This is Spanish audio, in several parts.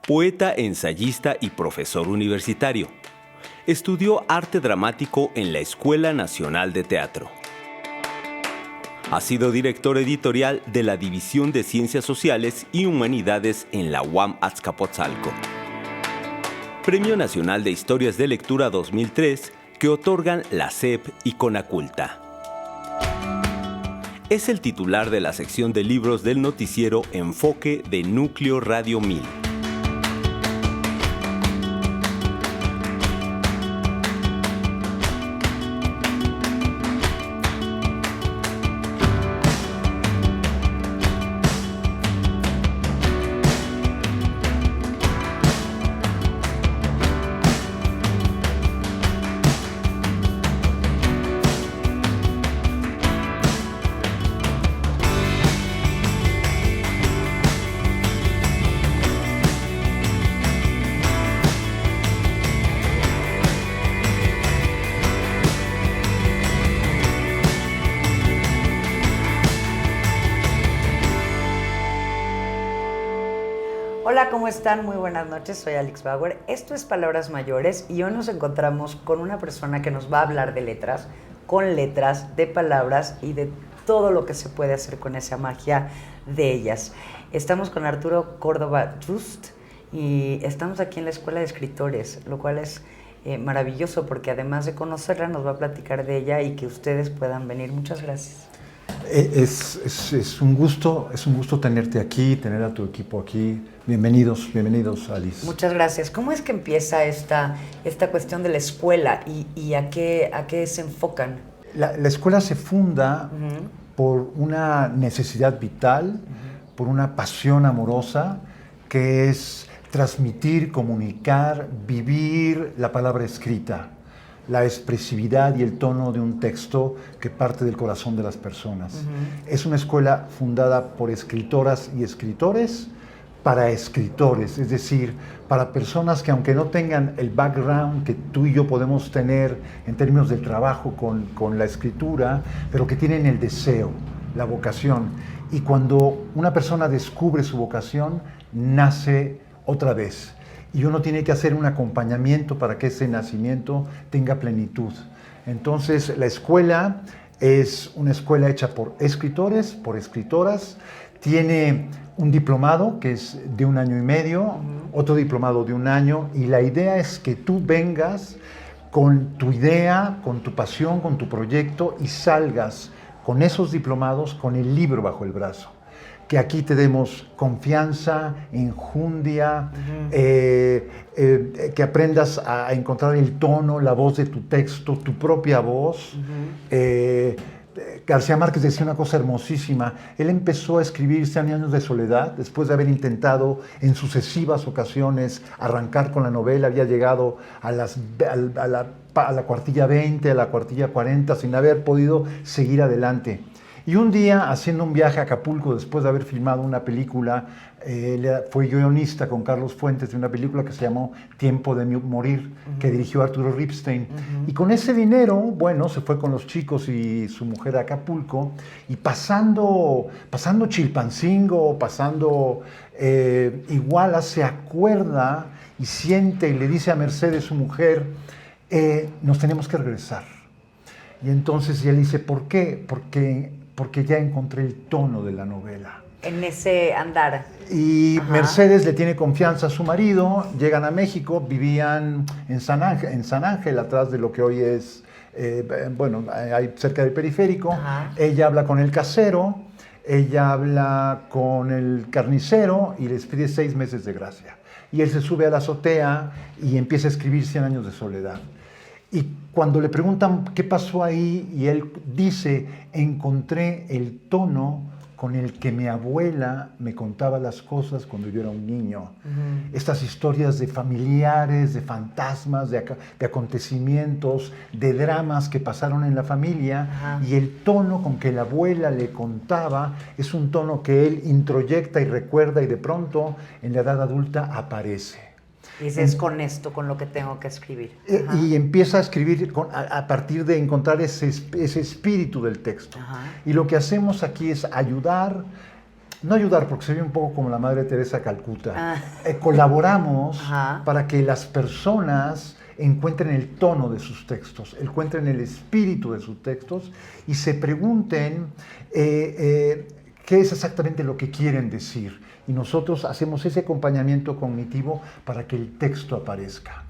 Poeta, ensayista y profesor universitario. Estudió arte dramático en la Escuela Nacional de Teatro. Ha sido director editorial de la División de Ciencias Sociales y Humanidades en la UAM Azcapotzalco. Premio Nacional de Historias de Lectura 2003 que otorgan la SEP y Conaculta. Es el titular de la sección de libros del noticiero Enfoque de Núcleo Radio 1000. Hola, ¿cómo están? Muy buenas noches, soy Alex Bauer. Esto es Palabras Mayores y hoy nos encontramos con una persona que nos va a hablar de letras, con letras, de palabras y de todo lo que se puede hacer con esa magia de ellas. Estamos con Arturo Córdoba Just y estamos aquí en la Escuela de Escritores, lo cual es maravilloso porque además de conocerla nos va a platicar de ella y que ustedes puedan venir. Muchas gracias. Es un gusto tenerte aquí, tener a tu equipo aquí. Bienvenidos, Alice. Muchas gracias. ¿Cómo es que empieza esta cuestión de la escuela y a qué se enfocan? La escuela se funda por una necesidad vital, por una pasión amorosa, que es transmitir, comunicar, vivir la palabra escrita, la expresividad y el tono de un texto que parte del corazón de las personas. Es una escuela fundada por escritoras y escritores para escritores, es decir, para personas que aunque no tengan el background que tú y yo podemos tener en términos del trabajo con la escritura, pero que tienen el deseo, la vocación. Y cuando una persona descubre su vocación, nace otra vez. Y uno tiene que hacer un acompañamiento para que ese nacimiento tenga plenitud. Entonces, la escuela es una escuela hecha por escritores, por escritoras. Tiene un diplomado que es de 1 año y medio, otro diplomado de 1 año, y la idea es que tú vengas con tu idea, con tu pasión, con tu proyecto, y salgas con esos diplomados, con el libro bajo el brazo. Que aquí te demos confianza, enjundia, que aprendas a encontrar el tono, la voz de tu texto, tu propia voz. García Márquez decía una cosa hermosísima. Él empezó a escribir 100 años de soledad, después de haber intentado en sucesivas ocasiones arrancar con la novela. Había llegado a la cuartilla 20, a la cuartilla 40, sin haber podido seguir adelante. Y un día, haciendo un viaje a Acapulco, después de haber filmado una película, fue guionista con Carlos Fuentes de una película que se llamó Tiempo de Morir, que dirigió Arturo Ripstein. Y con ese dinero, bueno, se fue con los chicos y su mujer a Acapulco, y pasando Chilpancingo, pasando Iguala, se acuerda y siente y le dice a Mercedes, su mujer, nos tenemos que regresar. Y entonces él dice, ¿por qué? Porque ya encontré el tono de la novela. En ese andar. Y Mercedes le tiene confianza a su marido, llegan a México, vivían en San Ángel, atrás de lo que hoy es, hay cerca del periférico. Ella habla con el casero, ella habla con el carnicero y les pide 6 meses de gracia. Y él se sube a la azotea y empieza a escribir 100 años de soledad. Y cuando le preguntan qué pasó ahí, y él dice, encontré el tono con el que mi abuela me contaba las cosas cuando yo era un niño. Estas historias de familiares, de fantasmas, de acontecimientos, de dramas que pasaron en la familia, y el tono con que la abuela le contaba es un tono que él introyecta y recuerda, y de pronto en la edad adulta aparece. Y es con esto, con lo que tengo que escribir. Y empieza a escribir a partir de encontrar ese espíritu del texto. Y lo que hacemos aquí es ayudar no ayudar, porque sería un poco como la Madre Teresa de Calcuta. Colaboramos para que las personas encuentren el tono de sus textos, encuentren el espíritu de sus textos y se pregunten qué es exactamente lo que quieren decir. Y nosotros hacemos ese acompañamiento cognitivo para que el texto aparezca.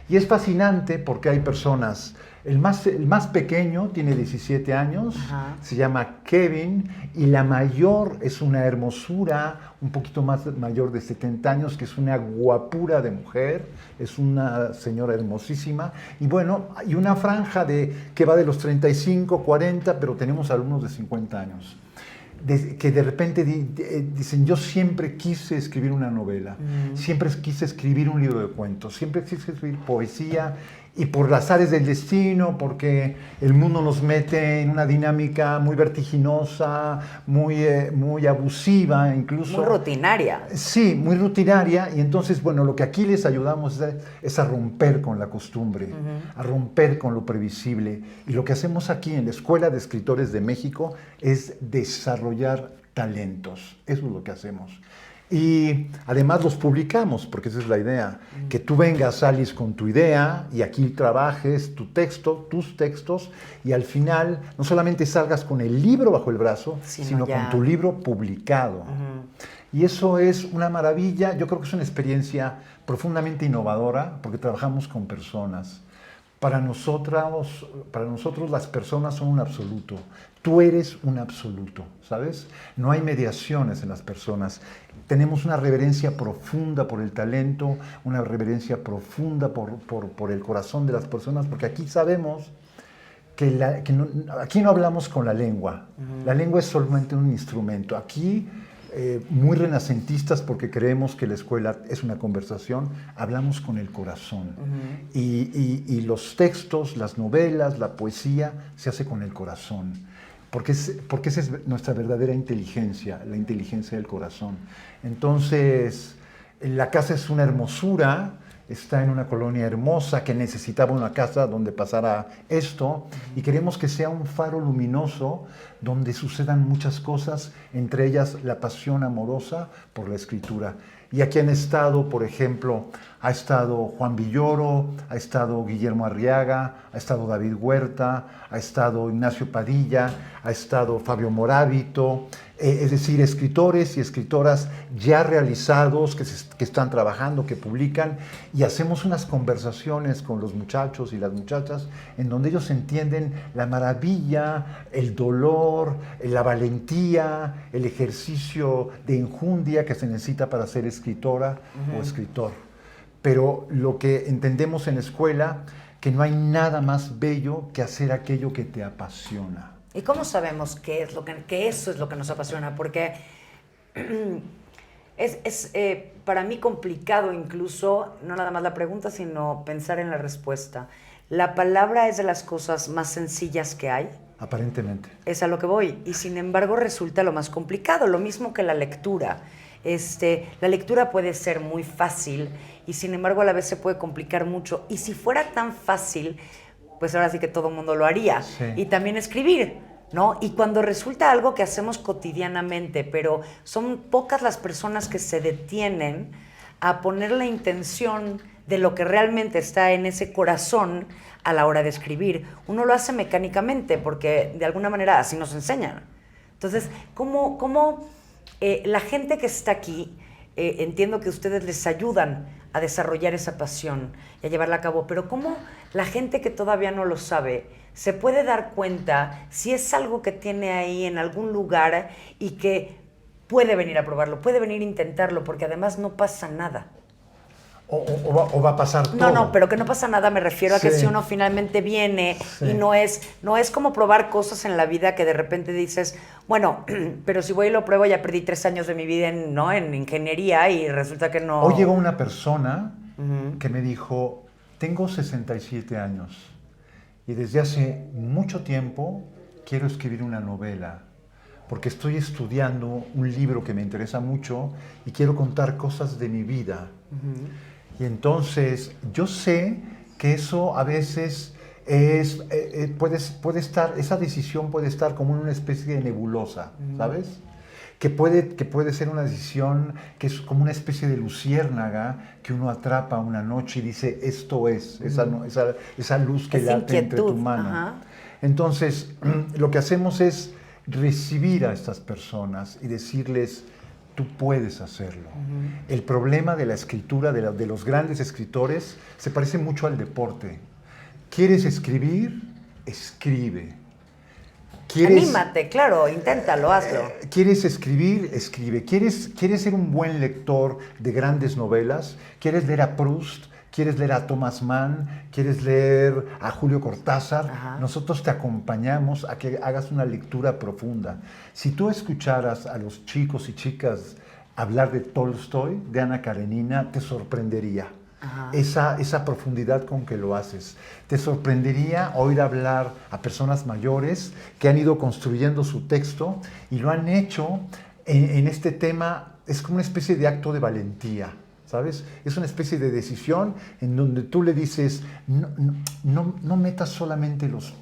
Y es fascinante porque hay personas, el más pequeño tiene 17 años, se llama Kevin, y la mayor es una hermosura, un poquito más mayor de 70 años, que es una guapura de mujer, es una señora hermosísima, y bueno, hay una franja que va de los 35, 40, pero tenemos alumnos de 50 años. Que de repente dicen, yo siempre quise escribir una novela, siempre quise escribir un libro de cuentos, siempre quise escribir poesía, y por las azares del destino, porque el mundo nos mete en una dinámica muy vertiginosa, muy abusiva, incluso. Muy rutinaria. Sí, muy rutinaria, y entonces, bueno, lo que aquí les ayudamos es a romper con la costumbre, a romper con lo previsible, y lo que hacemos aquí en la Escuela de Escritores de México es desarrollar talentos, eso es lo que hacemos. Y además los publicamos, porque esa es la idea, que tú vengas, Alice, con tu idea y aquí trabajes tu texto, tus textos, y al final no solamente salgas con el libro bajo el brazo, sino con tu libro publicado. Y eso es una maravilla, yo creo que es una experiencia profundamente innovadora, porque trabajamos con personas. Para nosotros las personas son un absoluto. Tú eres un absoluto, ¿sabes? No hay mediaciones en las personas. Tenemos una reverencia profunda por el talento, una reverencia profunda por el corazón de las personas, porque aquí sabemos que aquí no hablamos con la lengua. La lengua es solamente un instrumento. Aquí, muy renacentistas, porque creemos que la escuela es una conversación, hablamos con el corazón. Y los textos, las novelas, la poesía, se hace con el corazón. Porque esa es nuestra verdadera inteligencia, la inteligencia del corazón. Entonces, la casa es una hermosura, está en una colonia hermosa que necesitaba una casa donde pasara esto, y queremos que sea un faro luminoso donde sucedan muchas cosas, entre ellas la pasión amorosa por la escritura. Y aquí han estado, por ejemplo, ha estado Juan Villoro, ha estado Guillermo Arriaga, ha estado David Huerta, ha estado Ignacio Padilla, ha estado Fabio Morábito, es decir, escritores y escritoras ya realizados que están trabajando, que publican, y hacemos unas conversaciones con los muchachos y las muchachas en donde ellos entienden la maravilla, el dolor, la valentía, el ejercicio de enjundia que se necesita para ser escritora o escritor. Pero lo que entendemos en la escuela, que no hay nada más bello que hacer aquello que te apasiona. ¿Y cómo sabemos que eso es lo que nos apasiona? Porque es para mí complicado incluso, no nada más la pregunta, sino pensar en la respuesta. La palabra es de las cosas más sencillas que hay. Aparentemente. Es a lo que voy. Y sin embargo resulta lo más complicado, lo mismo que la lectura. La lectura puede ser muy fácil y sin embargo a la vez se puede complicar mucho. Y si fuera tan fácil, pues ahora sí que todo el mundo lo haría. Sí. Y también escribir, ¿no? Y cuando resulta algo que hacemos cotidianamente, pero son pocas las personas que se detienen a poner la intención de lo que realmente está en ese corazón a la hora de escribir. Uno lo hace mecánicamente porque de alguna manera así nos enseñan. Entonces, ¿cómo la gente que está aquí, entiendo que ustedes les ayudan a desarrollar esa pasión y a llevarla a cabo, pero cómo la gente que todavía no lo sabe se puede dar cuenta si es algo que tiene ahí en algún lugar y que puede venir a probarlo, puede venir a intentarlo, porque además no pasa nada? O va a pasar todo. No, pero que no pasa nada, me refiero a que si uno finalmente viene y no es como probar cosas en la vida que de repente dices, bueno, pero si voy y lo pruebo ya perdí 3 años de mi vida en ingeniería y resulta que no. Hoy llegó una persona que me dijo, tengo 67 años y desde hace mucho tiempo quiero escribir una novela porque estoy estudiando un libro que me interesa mucho y quiero contar cosas de mi vida. Y entonces yo sé que eso a veces puede estar, esa decisión puede estar como en una especie de nebulosa, ¿sabes? que puede ser una decisión que es como una especie de luciérnaga que uno atrapa una noche y dice, esto es, esa luz que late entre tu mano. Ajá. Entonces, lo que hacemos es recibir a estas personas y decirles, tú puedes hacerlo. El problema de la escritura, de los grandes escritores, se parece mucho al deporte. ¿Quieres escribir? Escribe. Anímate, claro, inténtalo, hazlo. ¿Quieres escribir? Escribe. ¿Quieres ser un buen lector de grandes novelas? ¿Quieres leer a Proust? ¿Quieres leer a Thomas Mann? ¿Quieres leer a Julio Cortázar? Ajá. Nosotros te acompañamos a que hagas una lectura profunda. Si tú escucharas a los chicos y chicas hablar de Tolstoy, de Ana Karenina, te sorprendería. Esa profundidad con que lo haces. Te sorprendería oír hablar a personas mayores que han ido construyendo su texto y lo han hecho en este tema. Es como una especie de acto de valentía, ¿sabes? Es una especie de decisión en donde tú le dices, no metas solamente los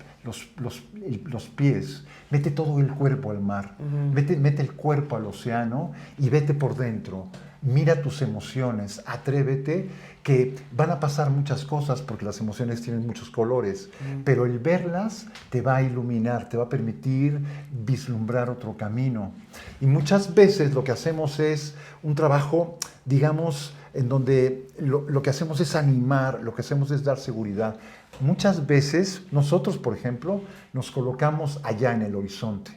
pies, mete todo el cuerpo al mar, mete el cuerpo al océano y vete por dentro. Mira tus emociones, atrévete, que van a pasar muchas cosas porque las emociones tienen muchos colores, pero el verlas te va a iluminar, te va a permitir vislumbrar otro camino. Y muchas veces lo que hacemos es un trabajo, digamos, en donde lo que hacemos es animar, lo que hacemos es dar seguridad. Muchas veces nosotros, por ejemplo, nos colocamos allá en el horizonte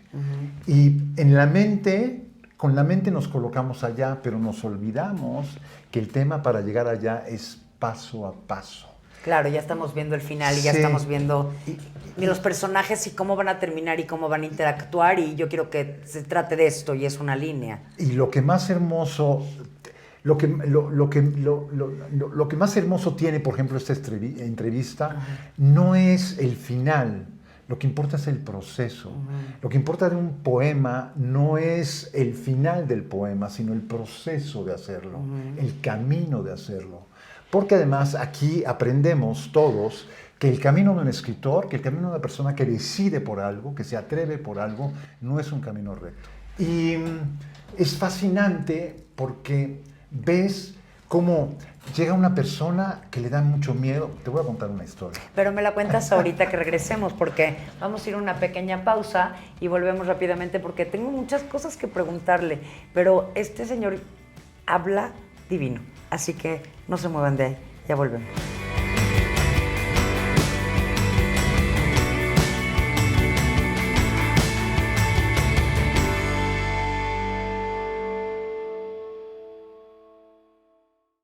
y en la mente... Con la mente nos colocamos allá, pero nos olvidamos que el tema para llegar allá es paso a paso. Claro, ya estamos viendo el final y ya estamos viendo los personajes y cómo van a terminar y cómo van a interactuar, y yo quiero que se trate de esto y es una línea. Y lo que más hermoso, lo que más hermoso tiene, por ejemplo, esta entrevista, no es el final. Lo que importa es el proceso. Lo que importa de un poema no es el final del poema, sino el proceso de hacerlo, el camino de hacerlo. Porque además aquí aprendemos todos que el camino de un escritor, que el camino de una persona que decide por algo, que se atreve por algo, no es un camino recto. Y es fascinante porque ves cómo llega una persona que le da mucho miedo. Te voy a contar una historia. Pero me la cuentas ahorita que regresemos, porque vamos a ir a una pequeña pausa y volvemos rápidamente porque tengo muchas cosas que preguntarle. Pero este señor habla divino, así que no se muevan de ahí, ya volvemos.